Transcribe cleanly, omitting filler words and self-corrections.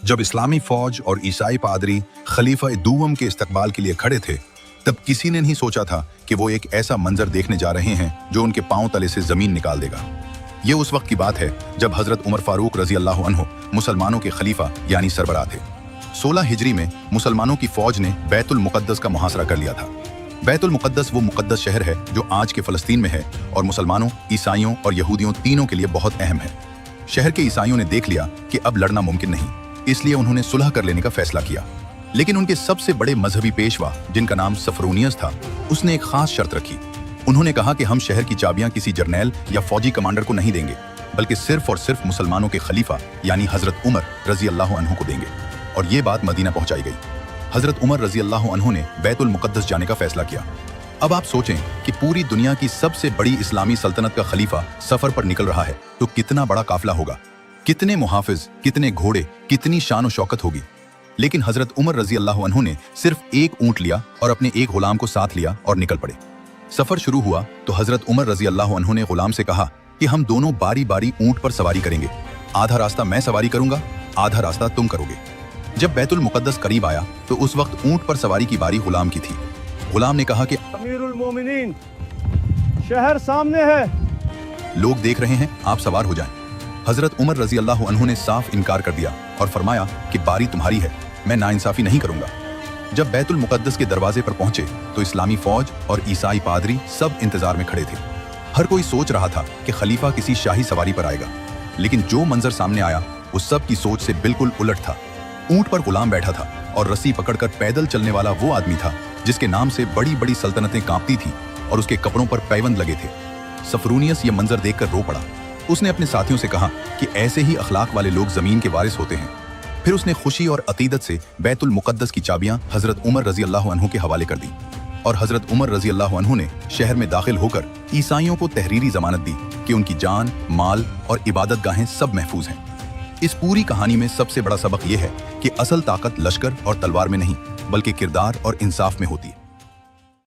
जब इस्लामी फौज और ईसाई पादरी खलीफा दूवम के इस्तकबाल के लिए खड़े थे, तब किसी ने नहीं सोचा था कि वो एक ऐसा मंजर देखने जा रहे हैं जो उनके पांव तले से जमीन निकाल देगा। ये उस वक्त की बात है जब हजरत उमर फारूक रजी अल्लाह अन्हु मुसलमानों के खलीफा यानी सरबराह थे। 16 हिजरी में मुसलमानों की फौज ने बैतुल मुक़द्दस का मुहासरा कर लिया था। बैतुल मुक़द्दस वो मुक़द्दस शहर है जो आज के फ़लस्तीन में है और मुसलमानों, ईसाइयों और यहूदियों तीनों के लिए बहुत अहम है। शहर के ईसाइयों ने देख लिया कि अब लड़ना मुमकिन नहीं, इसलिए उन्होंने सुलह कर लेने का फैसला किया। लेकिन उनके सबसे बड़े मजहबी पेशवा, जिनका नाम सफरूनियस था, उसने एक खास शर्त रखी। उन्होंने कहा कि हम शहर की चाबियां किसी जर्नैल या फौजी कमांडर को नहीं देंगे, बल्कि सिर्फ और सिर्फ मुसलमानों के खलीफा यानी हजरत उमर रजी अल्लाह अन्हु को देंगे। और ये बात मदीना पहुंचाई गई। हजरत उमर रजी अल्लाह अन्हु ने बैतुल मुक़द्दस जाने का फैसला किया। अब आप सोचें कि पूरी दुनिया की सबसे बड़ी इस्लामी सल्तनत का खलीफा सफर पर निकल रहा है तो कितना बड़ा काफिला होगा, कितने मुहाफिज, कितने घोड़े, कितनी शान और शौकत होगी। लेकिन हजरत उमर रजी अल्लाह अन्हु ने सिर्फ एक ऊंट लिया और अपने एक गुलाम को साथ लिया और निकल पड़े। सफर शुरू हुआ तो हजरत उमर रजी अल्लाह अन्हु ने गुलाम से कहा कि हम दोनों बारी बारी ऊंट पर सवारी करेंगे, आधा रास्ता मैं सवारी करूंगा, आधा रास्ता तुम करोगे। जब बैतुल मुक़द्दस करीब आया तो उस वक्त ऊंट पर सवारी की बारी गुलाम की थी। गुलाम ने कहा कि अमीरुल मोमिनीन, शहर सामने है, लोग देख रहे हैं, आप सवार हो जाएं। हजरत उमर रजी अल्लाह अन्हु ने साफ इनकार कर दिया और फरमाया कि बारी तुम्हारी है, मैं नाइंसाफी नहीं करूंगा। जब बैतुल मुक़द्दस के दरवाजे पर पहुंचे तो इस्लामी फौज और ईसाई पादरी सब इंतजार में खड़े थे। हर कोई सोच रहा था कि खलीफा किसी शाही सवारी पर आएगा, लेकिन जो मंजर सामने आया वो सब की सोच से बिल्कुल उलट था। ऊंट पर गुलाम बैठा था और रस्सी पकड़कर पैदल चलने वाला वो आदमी था जिसके नाम से बड़ी बड़ी सल्तनतें कांपती थी और उसके कपड़ों पर पैबंद लगे थे। सफरूनियस ये मंजर देखकर रो पड़ा। उसने अपने साथियों से कहा कि ऐसे ही अखलाक वाले लोग जमीन के वारिस होते हैं। फिर उसने खुशी और अकीदत से बैतुल मुक़द्दस की चाबियां हजरत उमर रजी अल्लाह अन्हु के हवाले कर दी और हजरत उमर रजी अल्लाह अन्हु ने शहर में दाखिल होकर ईसाइयों को तहरीरी जमानत दी कि उनकी जान, माल और इबादत गाहें सब महफूज हैं। इस पूरी कहानी में सबसे बड़ा सबक यह है कि असल ताकत लश्कर और तलवार में नहीं, बल्कि किरदार और इंसाफ में होती है।